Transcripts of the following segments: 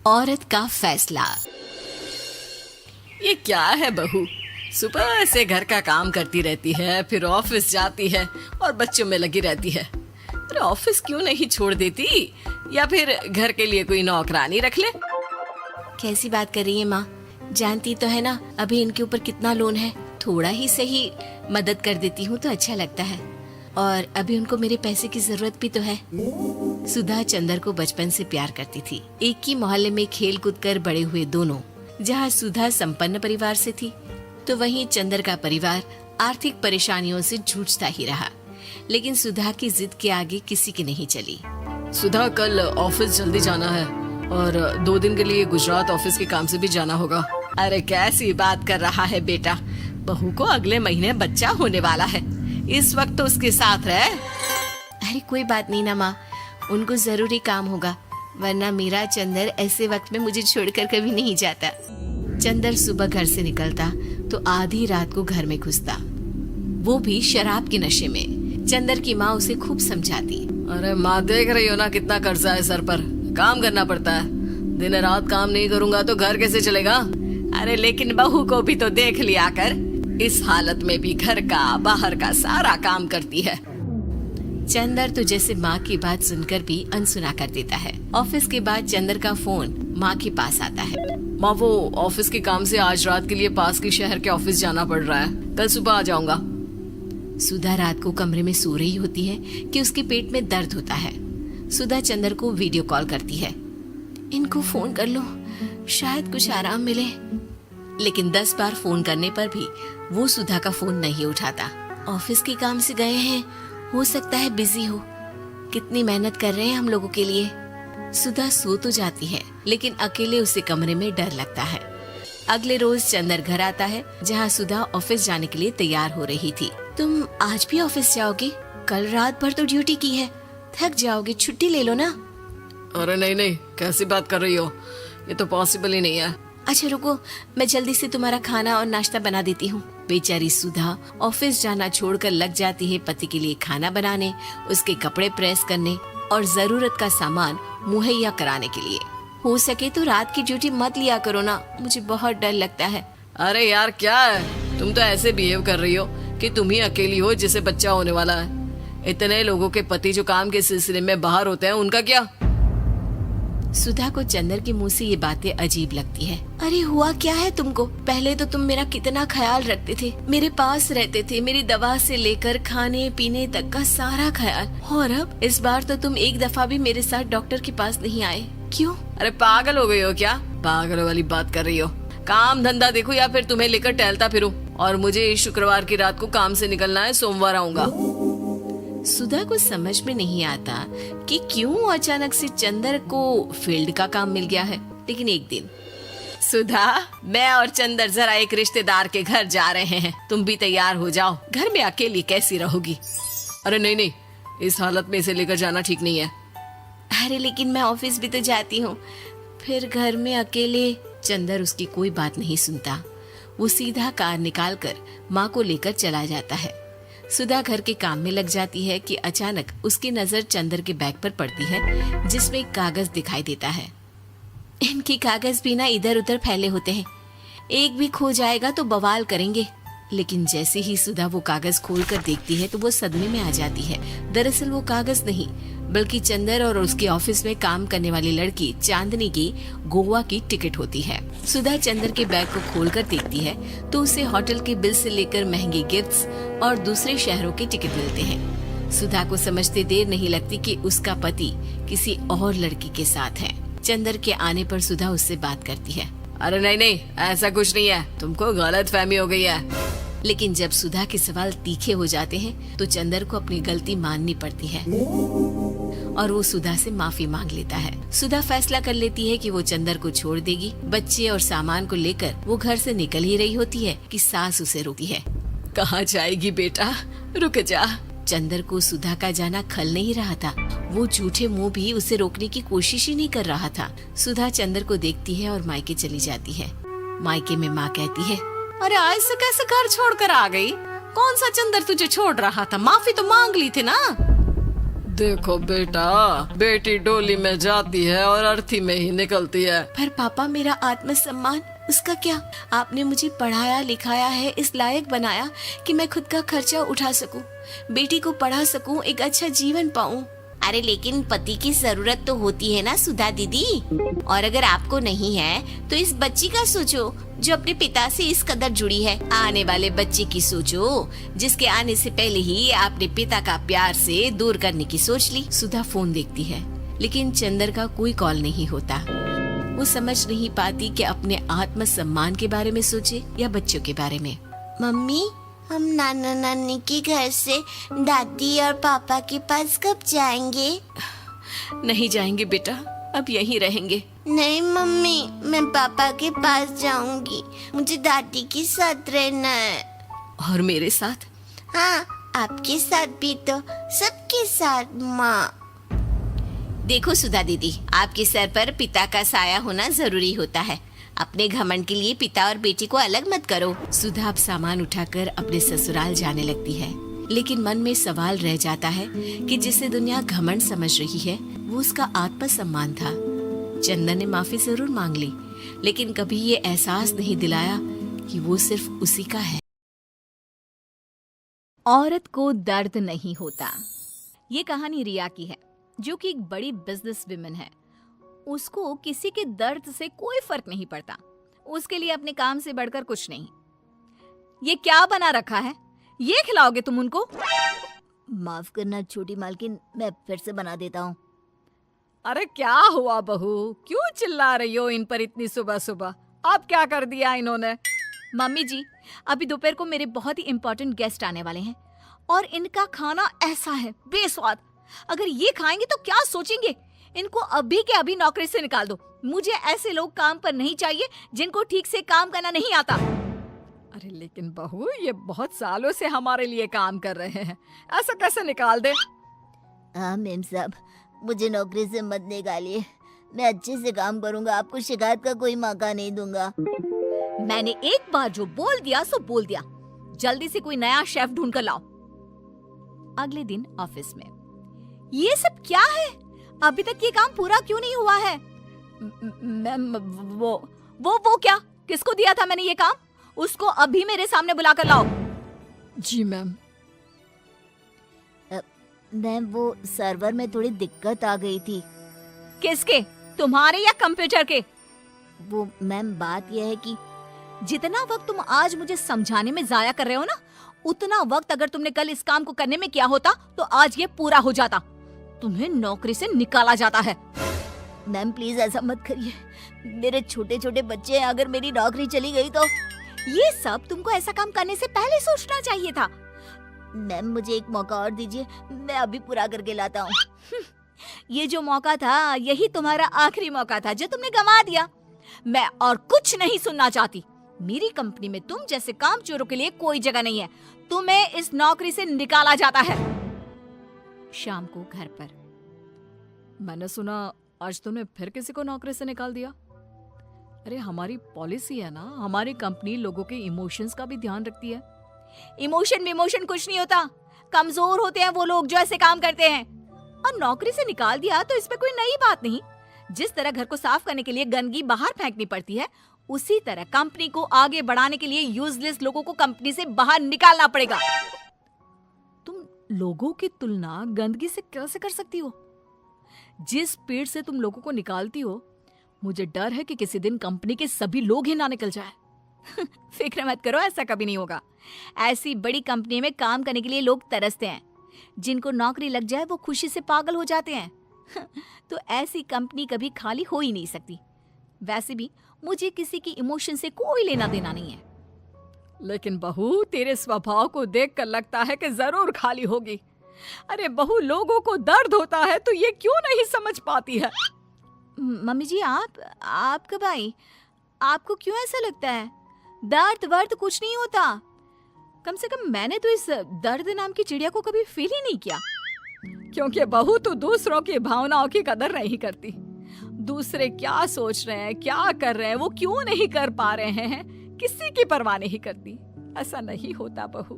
औरत का फैसला। ये क्या है बहू, सुबह से घर का काम करती रहती है, फिर ऑफिस जाती है और बच्चों में लगी रहती है। अरे ऑफिस क्यों नहीं छोड़ देती, या फिर घर के लिए कोई नौकरानी रख ले। कैसी बात कर रही है माँ? जानती तो है ना अभी इनके ऊपर कितना लोन है। थोड़ा ही सही मदद कर देती हूँ तो अच्छा लगता है, और अभी उनको मेरे पैसे की जरूरत भी तो है। सुधा चंदर को बचपन से प्यार करती थी। एक ही मोहल्ले में खेल कूद कर बड़े हुए दोनों। जहाँ सुधा संपन्न परिवार से थी तो वहीं चंदर का परिवार आर्थिक परेशानियों से जूझता ही रहा। लेकिन सुधा की जिद के आगे किसी की नहीं चली। सुधा, कल ऑफिस जल्दी जाना है और 2 दिन के लिए गुजरात ऑफिस के काम से भी जाना होगा। अरे कैसी बात कर रहा है बेटा, बहू को अगले महीने बच्चा होने वाला है, इस वक्त तो उसके साथ रहे। अरे कोई बात नहीं ना माँ, उनको जरूरी काम होगा, वरना मेरा चंदर ऐसे वक्त में मुझे छोड़कर कभी नहीं जाता। चंदर सुबह घर से निकलता तो आधी रात को घर में घुसता, वो भी शराब के नशे में। चंदर की माँ उसे खूब समझाती। अरे माँ, देख रही हो ना कितना कर्जा है सर पर, काम करना पड़ता है। दिन रात काम नहीं करूँगा तो घर कैसे चलेगा। अरे लेकिन बहू को भी तो देख लिया कर, इस हालत में भी घर का बाहर का सारा काम करती है। चंदर तो जैसे माँ की बात सुनकर भी अनसुना कर देता है। ऑफिस के बाद चंदर का फोन माँ के पास आता है। माँ, वो ऑफिस के काम से आज रात के लिए पास के शहर के ऑफिस जाना पड़ रहा है, कल सुबह आ जाऊंगा। सुधा रात को कमरे में सो रही होती है कि उसके पेट में दर्द होता है। सुधा चंदर को वीडियो कॉल करती है। इनको फोन कर लो, शायद कुछ आराम मिले। लेकिन 10 बार फोन करने पर भी वो सुधा का फोन नहीं उठाता। ऑफिस के काम से गए हैं, हो सकता है बिजी हो। कितनी मेहनत कर रहे हैं हम लोगों के लिए। सुधा सो तो जाती है, लेकिन अकेले उसे कमरे में डर लगता है। अगले रोज चंदर घर आता है, जहाँ सुधा ऑफिस जाने के लिए तैयार हो रही थी। तुम आज भी ऑफिस जाओगे? कल रात भर तो ड्यूटी की है, थक जाओगे, छुट्टी ले लो ना। अरे नहीं नहीं, कैसी बात कर रही हो, ये तो पॉसिबल ही नहीं है। अच्छा रुको, मैं जल्दी से तुम्हारा खाना और नाश्ता बना देती हूँ। बेचारी सुधा ऑफिस जाना छोड़कर लग जाती है पति के लिए खाना बनाने, उसके कपड़े प्रेस करने और जरूरत का सामान मुहैया कराने के लिए। हो सके तो रात की ड्यूटी मत लिया करो ना, मुझे बहुत डर लगता है। अरे यार क्या है, तुम तो ऐसे बिहेव कर रही हो कि तुम ही अकेली हो जिसे बच्चा होने वाला है। इतने लोगों के पति जो काम के सिलसिले में बाहर होते हैं, उनका क्या? सुधा को चंदर के मुंह से ये बातें अजीब लगती है। अरे हुआ क्या है तुमको? पहले तो तुम मेरा कितना ख्याल रखते थे, मेरे पास रहते थे, मेरी दवा से लेकर खाने पीने तक का सारा ख्याल। और अब इस बार तो तुम एक दफा भी मेरे साथ डॉक्टर के पास नहीं आए, क्यों? अरे पागल हो गई हो क्या? पागल वाली बात कर रही हो। काम धंधा देखो या फिर तुम्हें लेकर टहलता फिरूं। और मुझे शुक्रवार की रात को काम से निकलना है, सोमवार आऊंगा। सुधा को समझ में नहीं आता कि क्यों अचानक से चंदर को फील्ड का काम मिल गया है। लेकिन एक दिन, सुधा, मैं और चंदर जरा एक रिश्तेदार के घर जा रहे हैं, तुम भी तैयार हो जाओ, घर में अकेली कैसी रहोगी। अरे नहीं नहीं, इस हालत में इसे लेकर जाना ठीक नहीं है। अरे लेकिन मैं ऑफिस भी तो जाती हूँ, फिर घर में अकेले। चंदर उसकी कोई बात नहीं सुनता। वो सीधा कार निकालकर माँ को लेकर चला जाता है। सुधा घर के काम में लग जाती है कि अचानक उसकी नजर चंदर के बैग पर पड़ती है, जिसमें एक कागज दिखाई देता है। इनके कागज भी ना इधर उधर फैले होते हैं, एक भी खो जाएगा तो बवाल करेंगे। लेकिन जैसे ही सुधा वो कागज खोलकर देखती है तो वो सदमे में आ जाती है। दरअसल वो कागज नहीं, बल्कि चंदर और उसके ऑफिस में काम करने वाली लड़की चांदनी की गोवा की टिकट होती है। सुधा चंदर के बैग को खोलकर देखती है तो उसे होटल के बिल से लेकर महंगे गिफ्ट्स और दूसरे शहरों के टिकट मिलते हैं। सुधा को समझते देर नहीं लगती कि उसका पति किसी और लड़की के साथ है। चंदर के आने पर सुधा उससे बात करती है। अरे नहीं नहीं, ऐसा कुछ नहीं है, तुमको गलतफहमी हो गई है। लेकिन जब सुधा के सवाल तीखे हो जाते हैं तो चंदर को अपनी गलती माननी पड़ती है और वो सुधा से माफी मांग लेता है। सुधा फैसला कर लेती है कि वो चंदर को छोड़ देगी। बच्चे और सामान को लेकर वो घर से निकल ही रही होती है कि सास उसे रोकती है। कहाँ जाएगी बेटा, रुक जा। चंदर को सुधा का जाना खल नहीं रहा था। वो झूठे मुंह भी उसे रोकने की कोशिश ही नहीं कर रहा था। सुधा चंदर को देखती है और मायके चली जाती है। मायके में माँ कहती है, अरे ऐसे कैसे घर छोड़कर आ गई? कौन सा चंदर तुझे छोड़ रहा था? माफी तो मांग ली थी ना। देखो बेटा, बेटी डोली में जाती है और अर्थी में ही निकलती है। पर पापा, मेरा आत्मसम्मान, उसका क्या? आपने मुझे पढ़ाया लिखाया है, इस लायक बनाया कि मैं खुद का खर्चा उठा सकूं, बेटी को पढ़ा सकूं, एक अच्छा जीवन पाऊं। अरे लेकिन पति की जरूरत तो होती है ना सुधा दीदी, और अगर आपको नहीं है तो इस बच्ची का सोचो जो अपने पिता से इस कदर जुड़ी है। आने वाले बच्चे की सोचो जिसके आने से पहले ही आपने पिता का प्यार से दूर करने की सोच ली। सुधा फोन देखती है लेकिन चंदर का कोई कॉल नहीं होता। वो समझ नहीं पाती कि अपने आत्मसम्मान के बारे में सोचे या बच्चों के बारे में। मम्मी, हम नाना नानी के घर से दादी और पापा के पास कब जाएंगे? नहीं जाएंगे बेटा, अब यहीं रहेंगे। नहीं मम्मी, मैं पापा के पास जाऊंगी, मुझे दादी के साथ रहना है। और मेरे साथ? हाँ, आपके साथ भी तो, सबके साथ माँ। देखो सुधा दीदी, आपके सर पर पिता का साया होना जरूरी होता है। अपने घमंड के लिए पिता और बेटी को अलग मत करो। सुधा अब सामान उठाकर अपने ससुराल जाने लगती है, लेकिन मन में सवाल रह जाता है कि जिसे दुनिया घमंड समझ रही है वो उसका आत्मसम्मान था। चंदन ने माफी जरूर मांग ली, लेकिन कभी ये एहसास नहीं दिलाया कि वो सिर्फ उसी का है। औरत को दर्द नहीं होता। ये कहानी रिया की है, जो कि एक बड़ी बिजनेस विमेन है। उसको किसी के दर्द से कोई फर्क नहीं पड़ता। उसके लिए अपने काम से बढ़कर कुछ नहीं। ये क्या बना रखा है? ये खिलाओगे तुम उनको? माफ करना छोटी मालकिन, मैं फिर से बना देता हूँ। अरे क्या हुआ बहू, क्यों चिल्ला रही हो इन पर इतनी सुबह सुबह? अब क्या कर दिया इन्होंने? मम्मी जी, अभी दोपहर को मेरे बहुत ही इम्पोर्टेंट गेस्ट आने वाले हैं और इनका खाना ऐसा है बेस्वाद। अगर ये खाएंगे तो क्या सोचेंगे? इनको अभी के अभी नौकरी से निकाल दो। मुझे ऐसे लोग काम पर नहीं चाहिए जिनको ठीक से काम करना नहीं आता। अरे लेकिन बहू, ये बहुत सालों से हमारे लिए काम कर रहे हैं, ऐसा कैसे निकाल दे? हाँ मेम साहब, मुझे नौकरी से मत निकालिए। मैं अच्छे से काम करूंगा, आपको शिकायत का कोई मौका नहीं दूंगा। मैंने एक बार जो बोल दिया सो बोल दिया। जल्दी से कोई नया शेफ ढूंढ कर लाओ। अगले दिन ऑफिस में, ये सब क्या है? अभी तक ये काम पूरा क्यों नहीं हुआ है? मैम, वो क्या? किसको दिया था मैंने ये काम? उसको अभी मेरे सामने बुलाकर लाओ। जी मैम। मैम, वो सर्वर में थोड़ी दिक्कत आ गई थी। किसके? तुम्हारे या कंप्यूटर के? वो मैम, बात यह है कि जितना वक्त तुम आज मुझे समझाने में जाया कर रहे हो ना, उतना वक्त अगर तुमने कल इस काम को करने में किया होता तो आज ये पूरा हो जाता। तुम्हें नौकरी से निकाला जाता है। मैम प्लीज ऐसा मत करिए, मेरे छोटे छोटे बच्चे हैं, अगर मेरी नौकरी चली गई तो। ये सब तुमको ऐसा काम करने से पहले सोचना चाहिए था। मैम मुझे एक मौका और दीजिए, मैं अभी पूरा करके लाता हूँ। ये जो मौका था, यही तुम्हारा आखिरी मौका था जो तुमने गंवा दिया। मैं और कुछ नहीं सुनना चाहती। मेरी कंपनी में तुम जैसे कामचोरों के लिए कोई जगह नहीं है। तुम्हें इस नौकरी से निकाला जाता है। शाम को घर पर, मैंने सुना आज तुमने फिर किसी को नौकरी से निकाल दिया। अरे हमारी पॉलिसी है ना, हमारी कंपनी लोगों के इमोशंस का भी ध्यान रखती है। इमोशन कुछ नहीं होता। कमजोर होते हैं वो लोग जो ऐसे काम करते हैं। और नौकरी से निकाल दिया तो इसमें कोई नई बात नहीं। जिस तरह घर को साफ करने के लिए गंदगी बाहर फेंकनी पड़ती है, उसी तरह कंपनी को आगे बढ़ाने के लिए यूजलेस लोगों को कंपनी से बाहर निकालना पड़ेगा। तुम लोगों की तुलना गंदगी से कैसे कर सकती हो? जिस स्पीड से तुम लोगों को निकालती हो, मुझे डर है कि किसी दिन कंपनी के सभी लोग ही ना निकल जाए। फिक्र मत करो, ऐसा कभी नहीं होगा। ऐसी बड़ी कंपनी में काम करने के लिए लोग तरसते हैं। जिनको नौकरी लग जाए वो खुशी से पागल हो जाते हैं। तो ऐसी कंपनी कभी खाली हो ही नहीं सकती। वैसे भी मुझे किसी की इमोशन से कोई लेना देना नहीं है। लेकिन बहू, तेरे स्वभाव को देखकर लगता है कि जरूर खाली होगी। अरे बहू, लोगों को दर्द होता है तो ये क्यों नहीं समझ पाती है? मम्मी जी, आप कब आई? आपको क्यों ऐसा लगता है? दर्द वर्द कुछ नहीं होता। कम से कम मैंने तो इस दर्द नाम की चिड़िया को कभी फील ही नहीं किया। क्योंकि बहू तो दूसरों की भावनाओं की कदर नहीं करती। दूसरे क्या सोच रहे हैं, क्या कर रहे हैं, वो क्यों नहीं कर पा रहे हैं, किसी की परवाह नहीं करती। ऐसा नहीं होता बहू।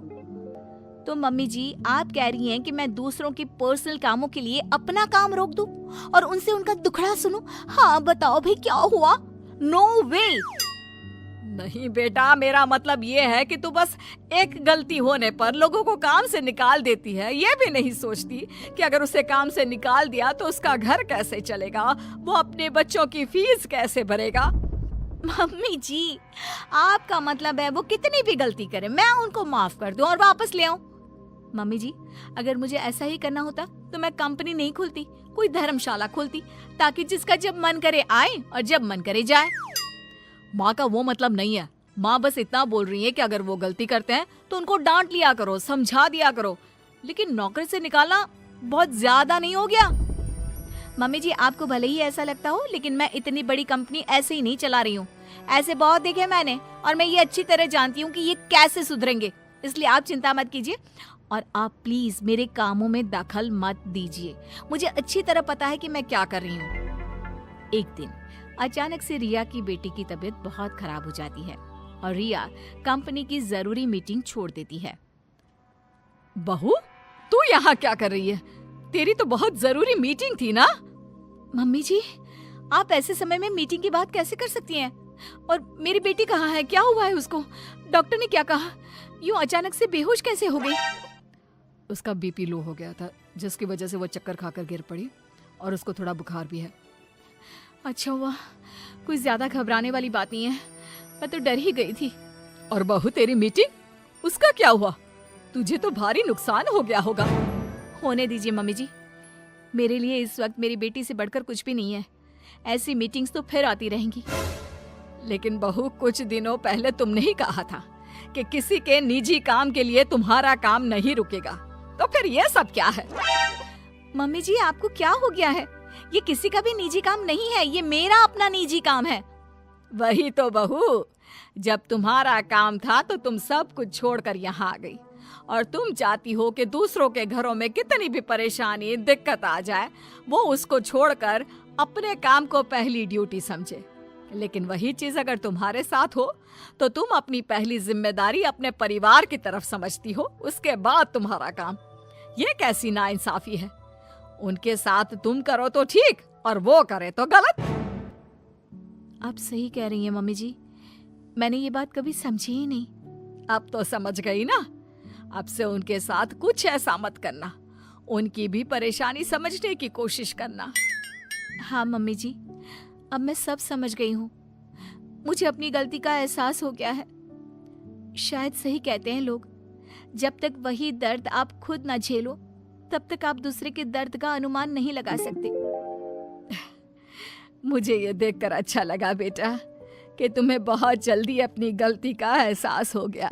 तो मम्मी जी आप कह रही हैं कि मैं दूसरों के पर्सनल कामों के लिए अपना काम रोक दूं और उनसे उनका दुखड़ा सुनूं? हाँ बताओ भाई क्या हुआ? नो वे। नहीं बेटा, मेरा मतलब ये है कि तू बस एक गलती होने पर लोगों को काम से निकाल देती है। ये भी नहीं सोचती कि अगर उसे काम से निकाल दिया तो उसका घर कैसे चलेगा, वो अपने बच्चों की फीस कैसे भरेगा। मम्मी जी आपका मतलब है वो कितनी भी गलती करे मैं उनको माफ कर दूं और वापस ले आऊं? मम्मी जी अगर मुझे ऐसा ही करना होता तो मैं कंपनी नहीं खोलती, कोई धर्मशाला खोलती, ताकि जिसका जब मन करे आए और जब मन करे जाए। माँ का वो मतलब नहीं है। माँ बस इतना बोल रही है कि अगर वो गलती करते हैं तो उनको डांट लिया करो, समझा दिया करो, लेकिन नौकरी से निकालना बहुत ज्यादा नहीं हो गया? मम्मी जी आपको भले ही ऐसा लगता हो, लेकिन मैं इतनी बड़ी कंपनी ऐसे ही नहीं चला रही हूँ। ऐसे बहुत देखे मैंने और मैं ये अच्छी तरह जानती हूँ कि ये कैसे सुधरेंगे, इसलिए आप चिंता मत कीजिए और आप प्लीज मेरे कामों में दखल मत दीजिए। मुझे अच्छी तरह पता है कि मैं क्या कर रही हूँ। एक दिन अचानक से रिया की बेटी की तबीयत बहुत खराब हो जाती है और रिया कंपनी की जरूरी मीटिंग छोड़ देती है। बहू, तू यहाँ क्या कर रही है? तेरी तो बहुत जरूरी मीटिंग थी ना? मम्मी जी आप ऐसे समय में मीटिंग की बात कैसे कर सकती हैं? और मेरी बेटी कहाँ है? क्या हुआ है उसको? डॉक्टर ने क्या कहा? यूं अचानक से बेहोश कैसे हो गई? उसका बीपी लो हो गया था, जिसकी वजह से वो चक्कर खाकर गिर पड़ी और उसको थोड़ा बुखार भी है। अच्छा हुआ, कोई ज्यादा घबराने वाली बात नहीं है, मैं तो डर ही गई थी। और बहू तेरी मीटिंग, उसका क्या हुआ? तुझे तो भारी नुकसान हो गया होगा। होने दीजिए मम्मी जी, मेरे लिए इस वक्त मेरी बेटी से बढ़कर कुछ भी नहीं है। ऐसी मीटिंग्स तो फिर आती रहेंगी। लेकिन बहू कुछ दिनों पहले तुमने ही कहा था कि किसी के निजी काम के लिए तुम्हारा काम नहीं रुकेगा, तो फिर ये सब क्या है? मम्मी जी आपको क्या हो गया है? ये किसी का भी निजी काम नहीं है, ये मेरा अपना निजी काम है। वही तो बहू, जब तुम्हारा काम था तो तुम सब कुछ छोड़कर यहाँ आ गई और तुम चाहती हो कि दूसरों के घरों में कितनी भी परेशानी दिक्कत आ जाए वो उसको छोड़कर अपने काम को पहली ड्यूटी समझे। लेकिन वही चीज अगर तुम्हारे साथ हो तो तुम अपनी पहली जिम्मेदारी अपने परिवार की तरफ समझती हो, उसके बाद तुम्हारा काम। ये कैसी नाइंसाफी है? उनके साथ तुम करो तो ठीक और वो करे तो गलत। आप सही कह रही हैं मम्मी जी, मैंने ये बात कभी समझी ही नहीं। अब तो समझ गई ना? अब से उनके साथ कुछ ऐसा मत करना, उनकी भी परेशानी समझने की कोशिश करना। हाँ मम्मी जी, अब मैं सब समझ गई हूँ। मुझे अपनी गलती का एहसास हो गया है। शायद सही कहते हैं लोग, जब तक वही दर्द आप खुद ना झेलो तब तक आप दूसरे के दर्द का अनुमान नहीं लगा सकते। मुझे ये देखकर अच्छा लगा बेटा कि तुम्हें बहुत जल्दी अपनी गलती का एहसास हो गया।